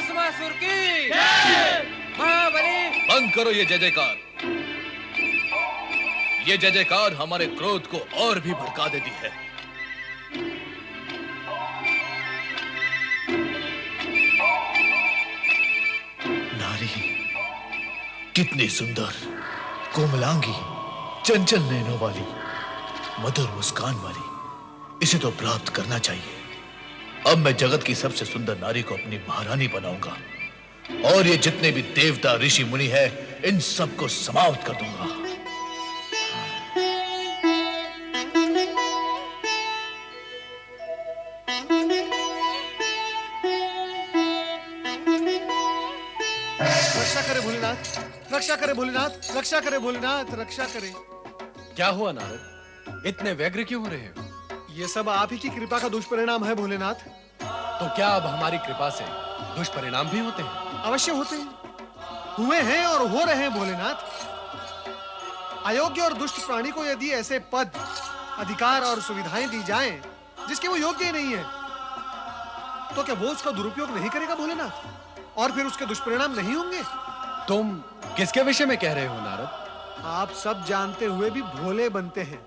भस्मासुर की महाबली। बंद करो ये जय जयकार। ये जय जयकार हमारे क्रोध को और भी भड़का देती है। नारी कितनी सुंदर, कोमलांगी, चंचल नैनों वाली, मधुर मुस्कान वाली, इसे तो प्राप्त करना चाहिए। अब मैं जगत की सबसे सुंदर नारी को अपनी महारानी बनाऊंगा और ये जितने भी देवता ऋषि मुनि हैं, इन सबको समाप्त कर दूंगा। रक्षा करे भोलेनाथ, रक्षा करे भोलेनाथ, रक्षा करे भोलेनाथ, रक्षा करे। क्या हुआ नारद, इतने व्यग्र क्यों हो रहे हो? ये सब आप ही की कृपा का दुष्परिणाम है भोलेनाथ। तो क्या अब हमारी कृपा से दुष्परिणाम भी होते हैं? अवश्य होते हैं, हुए हैं और हो रहे हैं भोलेनाथ। अयोग्य और दुष्ट प्राणी को यदि ऐसे पद, अधिकार और सुविधाएं दी जाएं जिसके वो योग्य ही नहीं है, तो क्या वो उसका दुरुपयोग नहीं करेगा भोलेनाथ? और फिर उसके दुष्परिणाम नहीं होंगे? तुम किसके विषय में कह रहे हो नारद? आप सब जानते हुए भी भोले बनते हैं,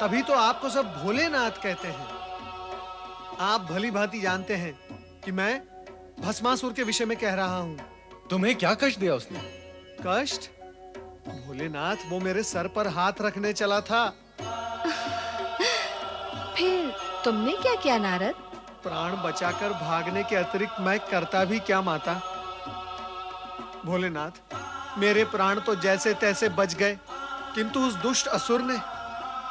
तभी तो आपको सब भोलेनाथ कहते हैं। आप भली भांति जानते हैं कि मैं भस्मासुर के विषय में कह रहा हूं। तुम्हें क्या कष्ट दिया उसने? कष्ट? भोलेनाथ, वो मेरे सर पर हाथ रखने चला था। फिर तुमने क्या किया नारद? प्राण बचाकर भागने के अतिरिक्त मैं करता भी क्या माता? भोलेनाथ, मेरे प्राण तो जैसे तैसे बच गए, किंतु उस दुष्ट असुर ने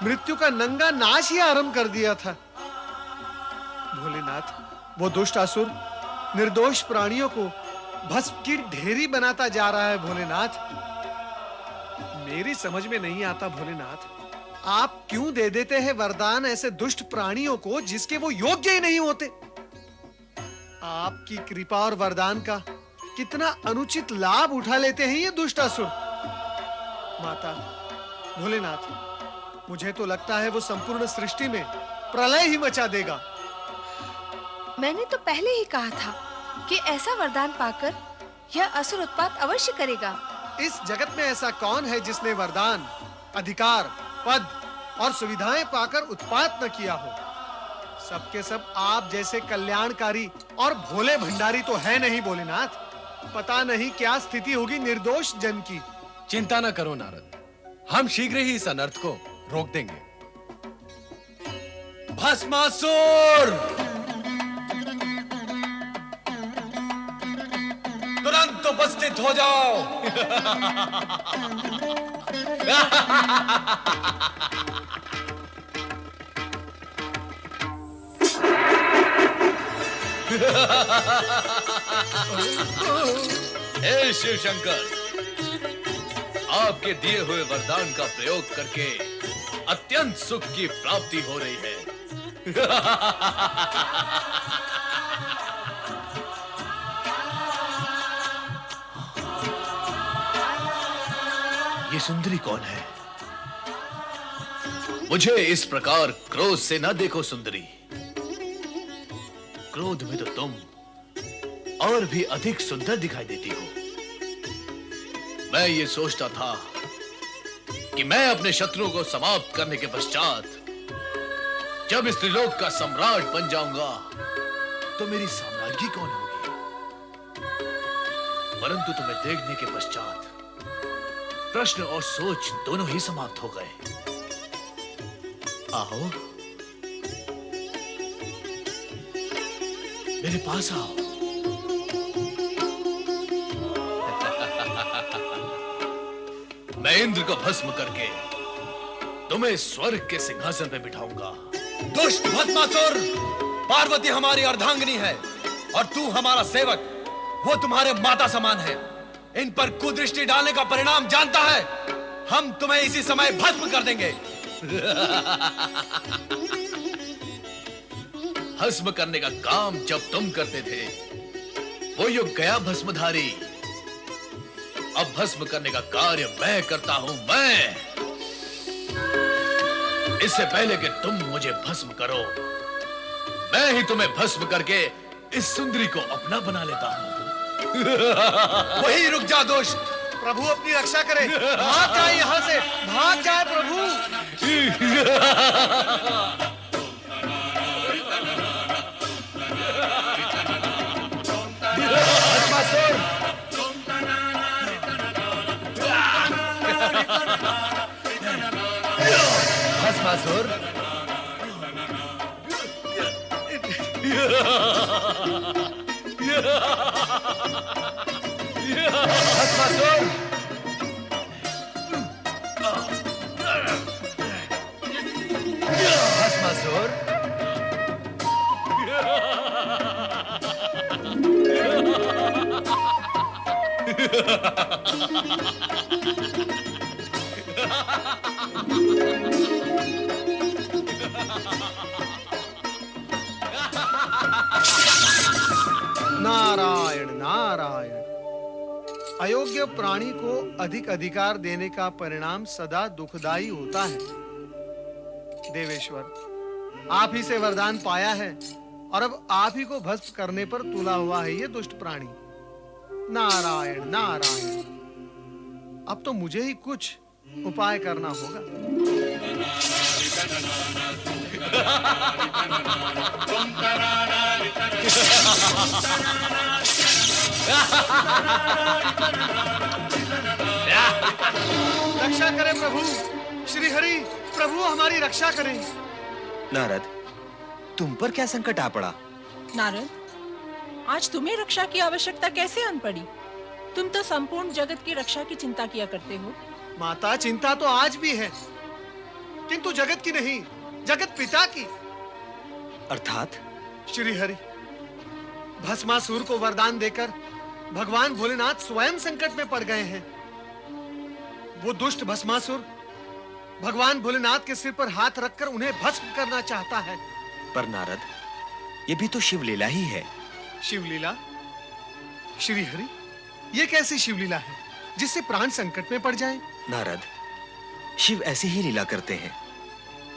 मृत्यु का नंगा नाच ही आरंभ कर दिया था। भोलेनाथ, वो दुष्ट असुर निर्दोष प्राणियों को भस्म की ढेरी बनाता जा रहा है भोलेनाथ। मेरी समझ में नहीं आता भोलेनाथ, आप क्यों दे देते हैं वरदान ऐसे दुष्ट प्राणियों को जिसके वो योग्य ही नहीं होते? आपकी कृपा और वरदान का कितना अनुचित लाभ उठा लेते हैं ये दुष्ट असुर। माता, भोलेनाथ, मुझे तो लगता है वो संपूर्ण सृष्टि में प्रलय ही मचा देगा। मैंने तो पहले ही कहा था कि ऐसा वरदान पाकर यह असुर उत्पात अवश्य करेगा। इस जगत में ऐसा कौन है जिसने वरदान, अधिकार, पद और सुविधाएं पाकर उत्पात न किया हो? सबके सब आप जैसे कल्याणकारी और भोले भंडारी तो है नहीं भोलेनाथ। पता नहीं क्या स्थिति होगी निर्दोष जन की। चिंता न करो नारद, हम शीघ्र ही इस अनर्थ को रोक देंगे। भस्मासुर, तुरंत उपस्थित हो जाओ। हे शिव शंकर, आपके दिए हुए वरदान का प्रयोग करके अत्यंत सुख की प्राप्ति हो रही है। ये सुंदरी कौन है? मुझे इस प्रकार क्रोध से न देखो सुंदरी। क्रोध में तो तुम और भी अधिक सुंदर दिखाई देती हो। मैं ये सोचता था कि मैं अपने शत्रुओं को समाप्त करने के पश्चात जब इस त्रिलोक का सम्राट बन जाऊंगा तो मेरी साम्राज्ञी कौन होगी? परंतु तुम्हें देखने के पश्चात प्रश्न और सोच दोनों ही समाप्त हो गए। आओ, मेरे पास आओ। मैं इंद्र को भस्म करके तुम्हें स्वर्ग के सिंहासन पे बिठाऊंगा। दुष्ट भस्मासुर, पार्वती हमारी अर्धांगिनी है और तू हमारा सेवक। वो तुम्हारे माता समान है। इन पर कुदृष्टि डालने का परिणाम जानता है। हम तुम्हें इसी समय भस्म कर देंगे। भस्म करने का काम जब तुम करते थे वो युग गया भस्मधारी। अब भस्म करने का कार्य मैं करता हूं। मैं, इससे पहले कि तुम मुझे भस्म करो, मैं ही तुम्हें भस्म करके इस सुंदरी को अपना बना लेता हूं। वही रुक जा दुष्ट। प्रभु अपनी रक्षा करे, भाग जाए यहाँ से, भाग जाए प्रभु। भस्मासुर, भस्मासुर, भस्मासुर, भस्मासुर, नारायण नारायण। अयोग्य प्राणी को अधिक अधिकार देने का परिणाम सदा दुखदाई होता है। देवेश्वर, आप ही से वरदान पाया है और अब आप ही को भस्म करने पर तुला हुआ है ये दुष्ट प्राणी। नारायण नारायण। अब तो मुझे ही कुछ उपाय करना होगा। रक्षा करें प्रभु, श्री हरि प्रभु हमारी रक्षा करें। नारद, तुम पर क्या संकट आ पड़ा? नारद, आज तुम्हें रक्षा की आवश्यकता कैसे आन पड़ी? तुम तो संपूर्ण जगत की रक्षा की चिंता किया करते हो। माता, चिंता तो आज भी है, किंतु जगत की नहीं, जगत पिता की। अर्थात? श्री हरि, भस्मासुर को वरदान देकर भगवान भोलेनाथ स्वयं संकट में पड़ गए हैं। वो दुष्ट भस्मासुर भगवान भोलेनाथ के सिर पर हाथ रखकर उन्हें भस्म करना चाहता है। पर नारद, ये भी तो शिवलीला ही है। शिवलीला? श्री हरि, ये कैसी शिवलीला है जिससे प्राण संकट में पड़ जाएं? नारद, शिव ऐसी ही लीला करते हैं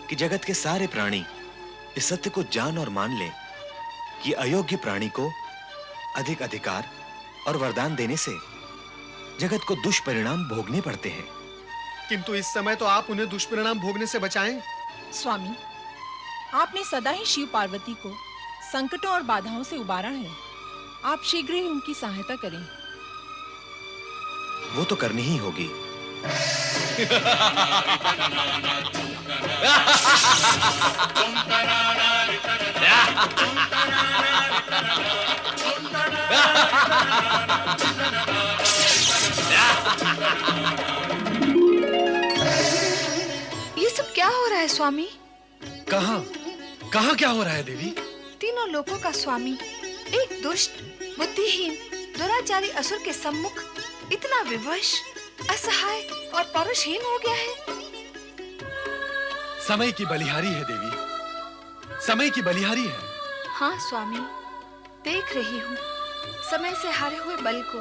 कि जगत के सारे प्राणी इस सत्य को जान और मान ले कि अयोग्य प्राणी को अधिक अधिकार और वरदान देने से जगत को दुष्परिणाम भोगने पड़ते हैं। किंतु इस समय तो आप उन्हें दुष्परिणाम भोगने से बचाएं। स्वामी, आपने सदा ही शिव पार्वती को संकटों और बाधाओं से उबारा है। आप शीघ्र ही उनकी सहायता करें। वो तो करनी ही होगी। ये सब क्या हो रहा है स्वामी? कहां कहां क्या हो रहा है देवी? तीनों लोकों का स्वामी एक दुष्ट, बुद्धिहीन, दुराचारी असुर के सम्मुख इतना विवश, असहाय और परुषहीन हो गया है। समय की बलिहारी है देवी, समय की बलिहारी है। हाँ स्वामी, देख रही हूँ समय से हारे हुए बल को,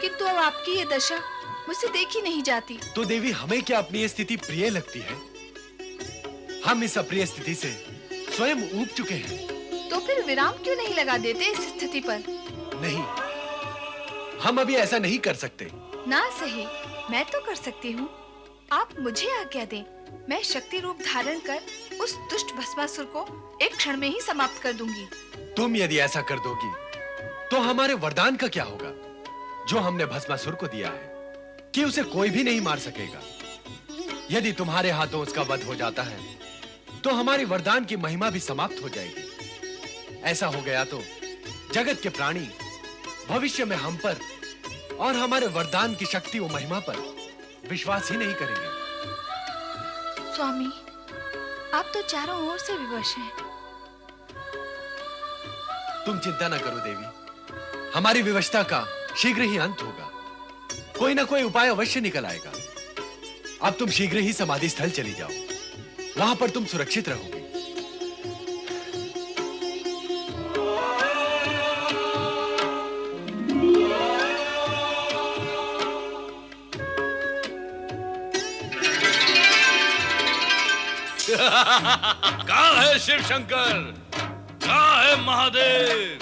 किंतु अब आपकी ये दशा मुझसे देखी नहीं जाती। तो देवी, हमें क्या अपनी ये स्थिति प्रिय लगती है? हम इस अप्रिय स्थिति से स्वयं ऊब चुके हैं। तो फिर विराम क्यों नहीं लगा देते इस स्थिति पर? नहीं, हम अभी ऐसा नहीं कर सकते। ना सही, मैं तो कर सकती हूँ। आप मुझे आज्ञा दें, मैं शक्ति रूप धारण कर उस दुष्ट भस्मासुर को एक क्षण में ही समाप्त कर दूंगी। तुम यदि ऐसा कर दोगी तो हमारे वरदान का क्या होगा जो हमने भस्मासुर को दिया है कि उसे कोई भी नहीं मार सकेगा? यदि तुम्हारे हाथों उसका वध हो जाता है तो हमारे वरदान की महिमा भी समाप्त हो जाएगी। ऐसा हो गया तो जगत के प्राणी भविष्य में हम पर और हमारे वरदान की शक्ति और महिमा पर विश्वास ही नहीं करेंगे। स्वामी, आप तो चारों ओर से विवश हैं। तुम चिंता न करो देवी, हमारी विवशता का शीघ्र ही अंत होगा। कोई ना कोई उपाय अवश्य निकल आएगा। अब तुम शीघ्र ही समाधि स्थल चली जाओ, वहां पर तुम सुरक्षित रहोगे। कहाँ है शिव शंकर? कहाँ है महादेव?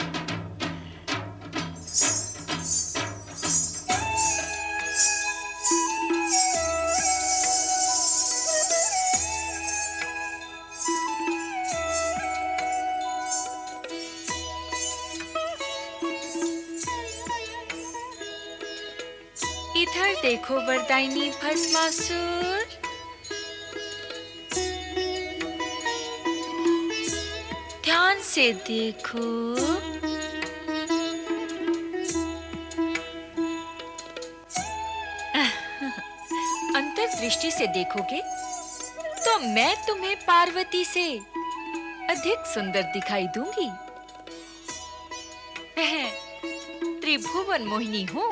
इधर देखो वरदायिनी भस्मासुर। ध्यान से देखो। अंतर्दृष्टि से देखोगे तो मैं तुम्हें पार्वती से अधिक सुंदर दिखाई दूंगी। मैं त्रिभुवन मोहिनी हूँ।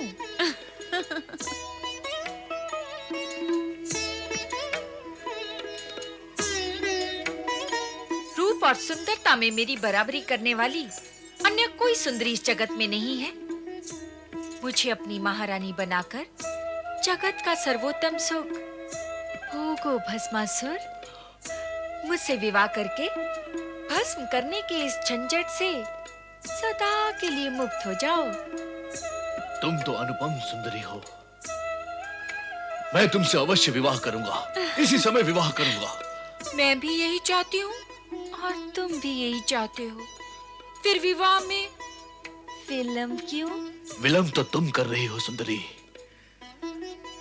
रूप और सुंदरता में मेरी बराबरी करने वाली अन्य कोई सुंदरी इस जगत में नहीं है। मुझे अपनी महारानी बनाकर जगत का सर्वोत्तम सुख भोगो भस्मासुर। मुझसे विवाह करके भस्म करने के इस झंझट से सदा के लिए मुक्त हो जाओ। तुम तो अनुपम सुंदरी हो। मैं तुमसे अवश्य विवाह करूंगा, इसी समय विवाह करूंगा। मैं भी यही चाहती हूँ और तुम भी यही चाहते हो। फिर विवाह में विलंब क्यों? विलंब तो तुम कर रही हो सुंदरी।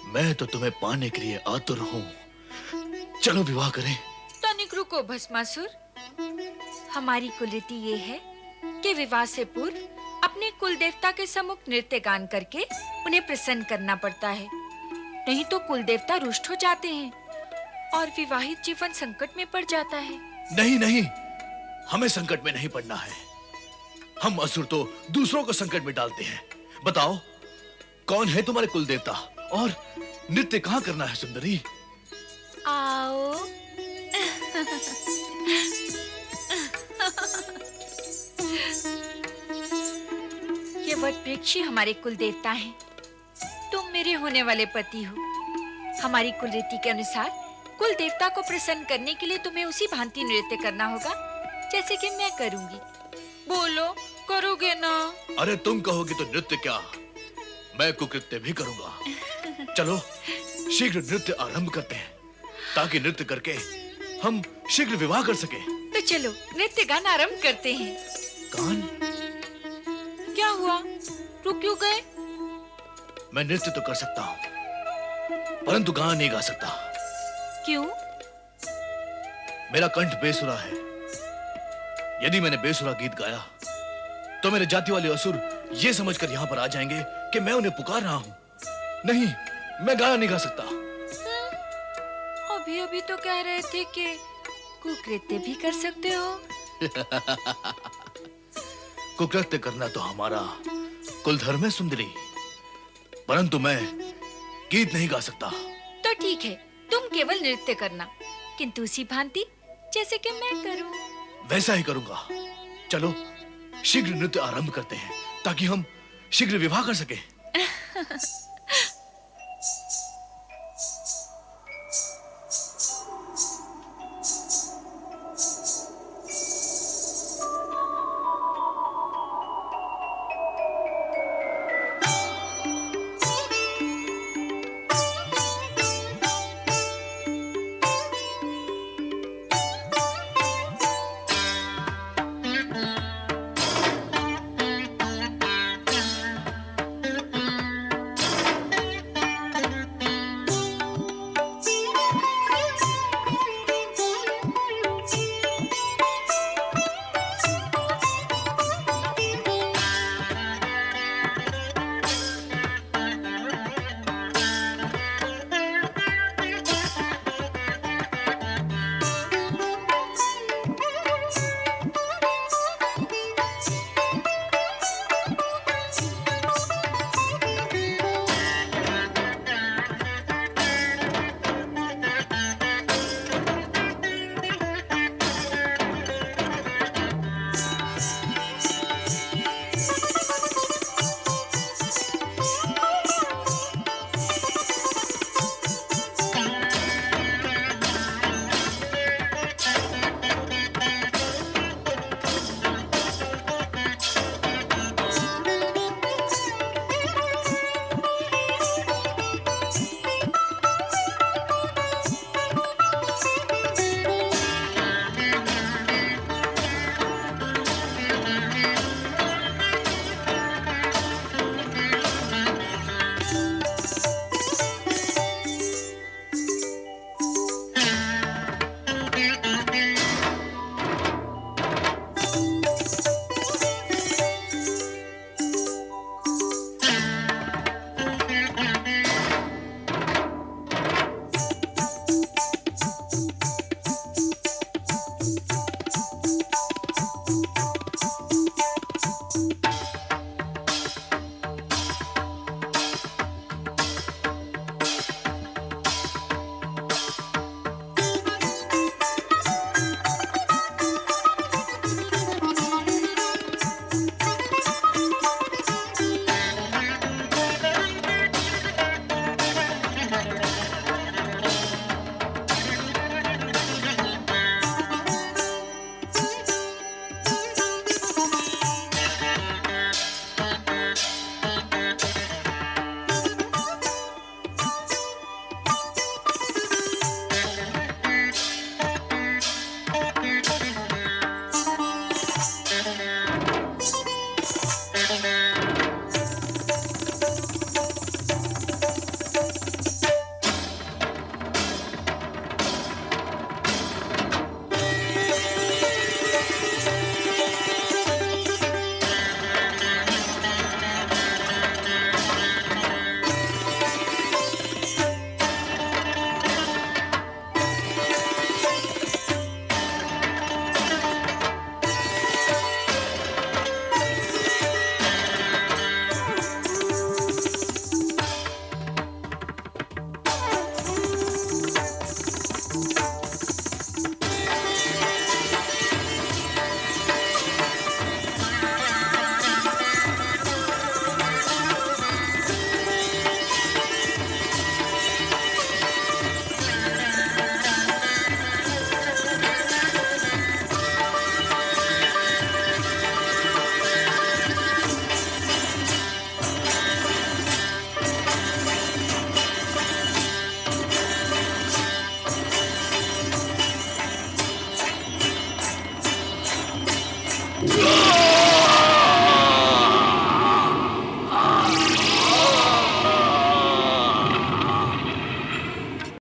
मैं तो तुम्हें पाने के लिए आतुर हूँ। चलो विवाह करें। तनिक रुको भस्मासुर। हमारी कुलरीति ये है कि विवाह से पूर्व अपने कुल देवता के सम्मुख नृत्य गान करके उन्हें प्रसन्न करना पड़ता है। नहीं तो कुल देवता रुष्ट हो जाते हैं और विवाहित जीवन संकट में पड़ जाता है। नहीं नहीं, हमें संकट में नहीं पड़ना है। हम असुर तो दूसरों को संकट में डालते हैं। बताओ, कौन है तुम्हारे कुल देवता और नृत्य कहाँ करना है सुंदरी? आओ। ये वट वृक्ष हमारे कुल देवता हैं। तुम मेरे होने वाले पति हो। हमारी कुल रीति के अनुसार कुल देवता को प्रसन्न करने के लिए तुम्हें उसी भांति नृत्य करना होगा जैसे कि मैं करूंगी। बोलो, करोगे ना? अरे तुम कहोगे तो नृत्य क्या, मैं कुकृत्य भी करूंगा। चलो शीघ्र नृत्य आरंभ करते हैं ताकि नृत्य करके हम शीघ्र विवाह कर सके। तो चलो नृत्य गान आरंभ करते हैं। गान? क्या हुआ, रुक क्यों गए? मैं नृत्य तो कर सकता हूँ परंतु गान नहीं गा सकता। क्यों? मेरा कंठ बेसुरा है। यदि मैंने बेसुरा गीत गाया तो मेरे जाति वाले असुर ये समझकर यहाँ पर आ जाएंगे कि मैं उन्हें पुकार रहा हूँ। नहीं, मैं गाना नहीं गा सकता। अभी अभी तो कह रहे थे कि कुकृत्य भी कर सकते हो। कुकृत्य करना तो हमारा कुल धर्म है सुंदरी, परंतु मैं गीत नहीं गा सकता। तो ठीक है, तुम केवल नृत्य करना, किंतु उसी भांति जैसे कि मैं करूं। वैसा ही करूंगा। चलो शीघ्र नृत्य आरंभ करते हैं ताकि हम शीघ्र विवाह कर सकें।